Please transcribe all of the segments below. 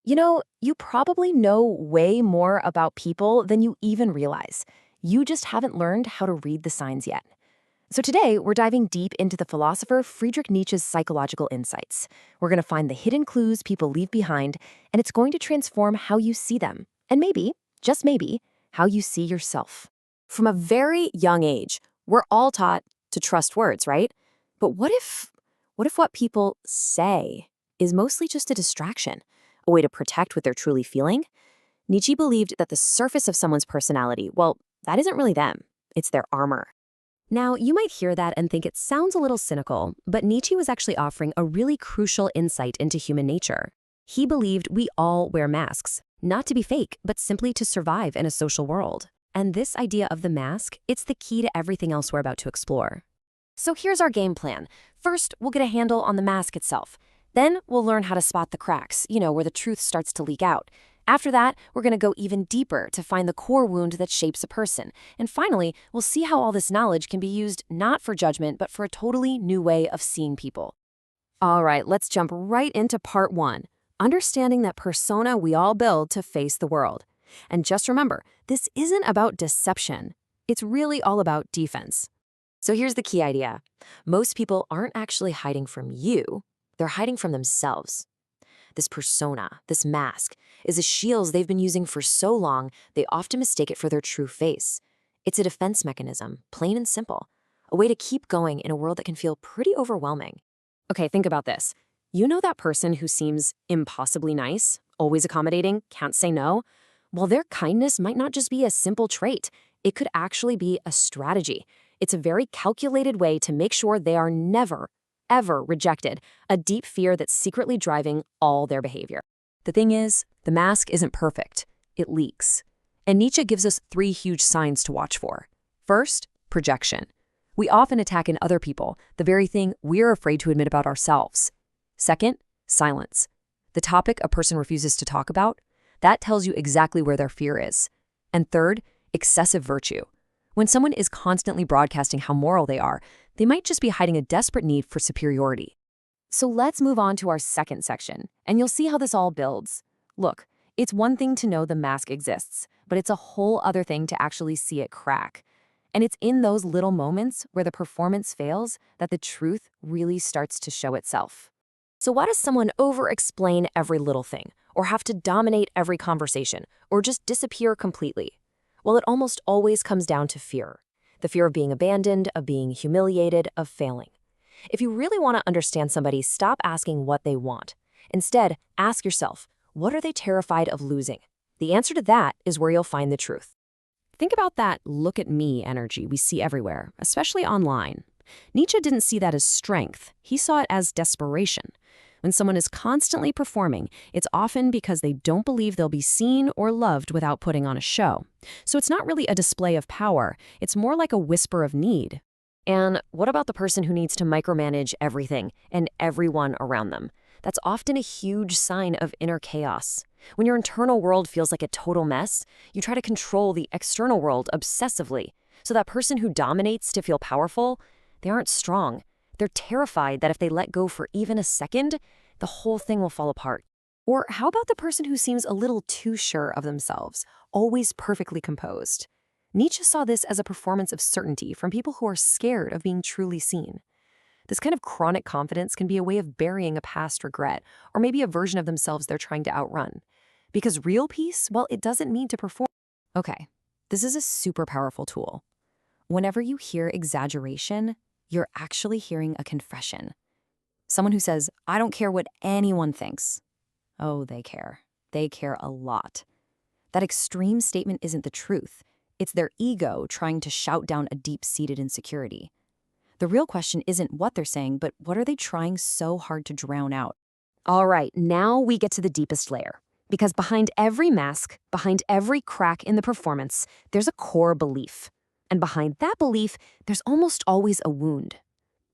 You probably know way more about people than you even realize. You just haven't learned how to read the signs yet. So today, we're diving deep into the philosopher Friedrich Nietzsche's psychological insights. We're going to find the hidden clues people leave behind, and it's going to transform how you see them. And maybe, just maybe, how you see yourself. From a very young age, we're all taught to trust words, right? But what if what people say is mostly just a distraction, a way to protect what they're truly feeling? Nietzsche believed that the surface of someone's personality, well, that isn't really them. It's their armor. Now, you might hear that and think it sounds a little cynical, but Nietzsche was actually offering a really crucial insight into human nature. He believed we all wear masks, not to be fake, but simply to survive in a social world. And this idea of the mask, it's the key to everything else we're about to explore. So here's our game plan. First, we'll get a handle on the mask itself. Then we'll learn how to spot the cracks, where the truth starts to leak out. After that, we're going to go even deeper to find the core wound that shapes a person. And finally, we'll see how all this knowledge can be used not for judgment, but for a totally new way of seeing people. All right, let's jump right into part one, understanding that persona we all build to face the world. And just remember, this isn't about deception. It's really all about defense. So here's the key idea. Most people aren't actually hiding from you. They're hiding from themselves. This persona, this mask, is a shield they've been using for so long, they often mistake it for their true face. It's a defense mechanism, plain and simple, a way to keep going in a world that can feel pretty overwhelming. Okay, think about this. You know that person who seems impossibly nice, always accommodating, can't say no? Well, their kindness might not just be a simple trait. It could actually be a strategy. It's a very calculated way to make sure they are never, ever rejected, a deep fear that's secretly driving all their behavior. The thing is, the mask isn't perfect. It leaks. And Nietzsche gives us three huge signs to watch for. First, projection. We often attack in other people, the very thing we're afraid to admit about ourselves. Second, silence. The topic a person refuses to talk about, that tells you exactly where their fear is. And third, excessive virtue. When someone is constantly broadcasting how moral they are, they might just be hiding a desperate need for superiority. So let's move on to our second section, and you'll see how this all builds. Look, it's one thing to know the mask exists, but it's a whole other thing to actually see it crack. And it's in those little moments where the performance fails that the truth really starts to show itself. So why does someone over-explain every little thing, or have to dominate every conversation, or just disappear completely? Well, it almost always comes down to fear. The fear of being abandoned, of being humiliated, of failing. If you really want to understand somebody, stop asking what they want. Instead, ask yourself, what are they terrified of losing? The answer to that is where you'll find the truth. Think about that look at me energy we see everywhere, especially online. Nietzsche didn't see that as strength. He saw it as desperation. When someone is constantly performing, it's often because they don't believe they'll be seen or loved without putting on a show. So it's not really a display of power. It's more like a whisper of need. And what about the person who needs to micromanage everything and everyone around them? That's often a huge sign of inner chaos. When your internal world feels like a total mess, you try to control the external world obsessively. So that person who dominates to feel powerful, they aren't strong. They're terrified that if they let go for even a second, the whole thing will fall apart. Or how about the person who seems a little too sure of themselves, always perfectly composed? Nietzsche saw this as a performance of certainty from people who are scared of being truly seen. This kind of chronic confidence can be a way of burying a past regret, or maybe a version of themselves they're trying to outrun. Because real peace, well, it doesn't mean to perform. Okay, this is a super powerful tool. Whenever you hear exaggeration, you're actually hearing a confession. Someone who says, I don't care what anyone thinks. Oh, they care. They care a lot. That extreme statement isn't the truth. It's their ego trying to shout down a deep-seated insecurity. The real question isn't what they're saying, but what are they trying so hard to drown out? All right, now we get to the deepest layer. Because behind every mask, behind every crack in the performance, there's a core belief. And behind that belief, there's almost always a wound.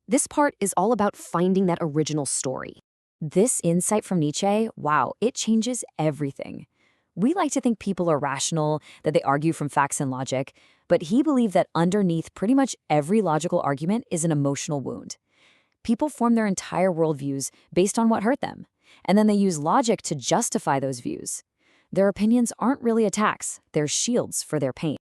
This part is all about finding that original story. This insight from Nietzsche, wow, it changes everything. We like to think people are rational, that they argue from facts and logic, but he believed that underneath pretty much every logical argument is an emotional wound. People form their entire worldviews based on what hurt them. And then they use logic to justify those views. Their opinions aren't really attacks, they're shields for their pain.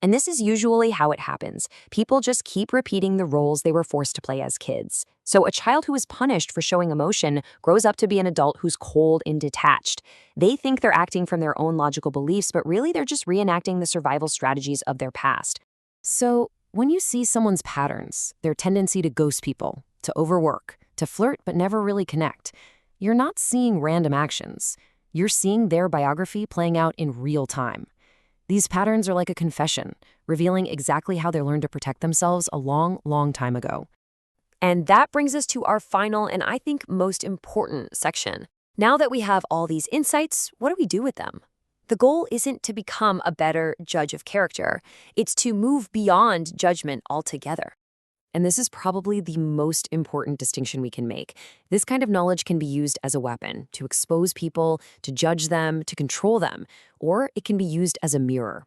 And this is usually how it happens. People just keep repeating the roles they were forced to play as kids. So a child who is punished for showing emotion grows up to be an adult who's cold and detached. They think they're acting from their own logical beliefs, but really they're just reenacting the survival strategies of their past. So when you see someone's patterns, their tendency to ghost people, to overwork, to flirt but never really connect, you're not seeing random actions. You're seeing their biography playing out in real time. These patterns are like a confession, revealing exactly how they learned to protect themselves a long, long time ago. And that brings us to our final and I think most important section. Now that we have all these insights, what do we do with them? The goal isn't to become a better judge of character. It's to move beyond judgment altogether. And this is probably the most important distinction we can make. This kind of knowledge can be used as a weapon to expose people, to judge them, to control them, or it can be used as a mirror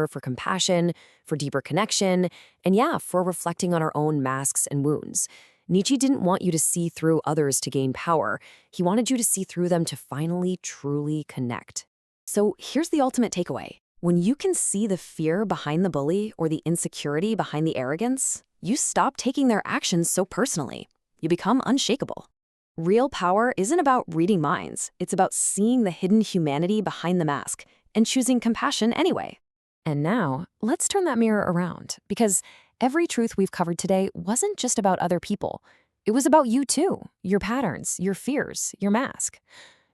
for compassion, for deeper connection, and yeah, for reflecting on our own masks and wounds. Nietzsche didn't want you to see through others to gain power. He wanted you to see through them to finally, truly connect. So here's the ultimate takeaway. When you can see the fear behind the bully or the insecurity behind the arrogance, you stop taking their actions so personally. You become unshakable. Real power isn't about reading minds. It's about seeing the hidden humanity behind the mask and choosing compassion anyway. And now, let's turn that mirror around, because every truth we've covered today wasn't just about other people. It was about you too, your patterns, your fears, your mask.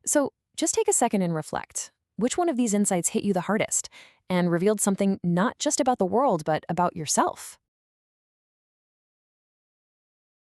So just take a second and reflect. Which one of these insights hit you the hardest and revealed something not just about the world, but about yourself?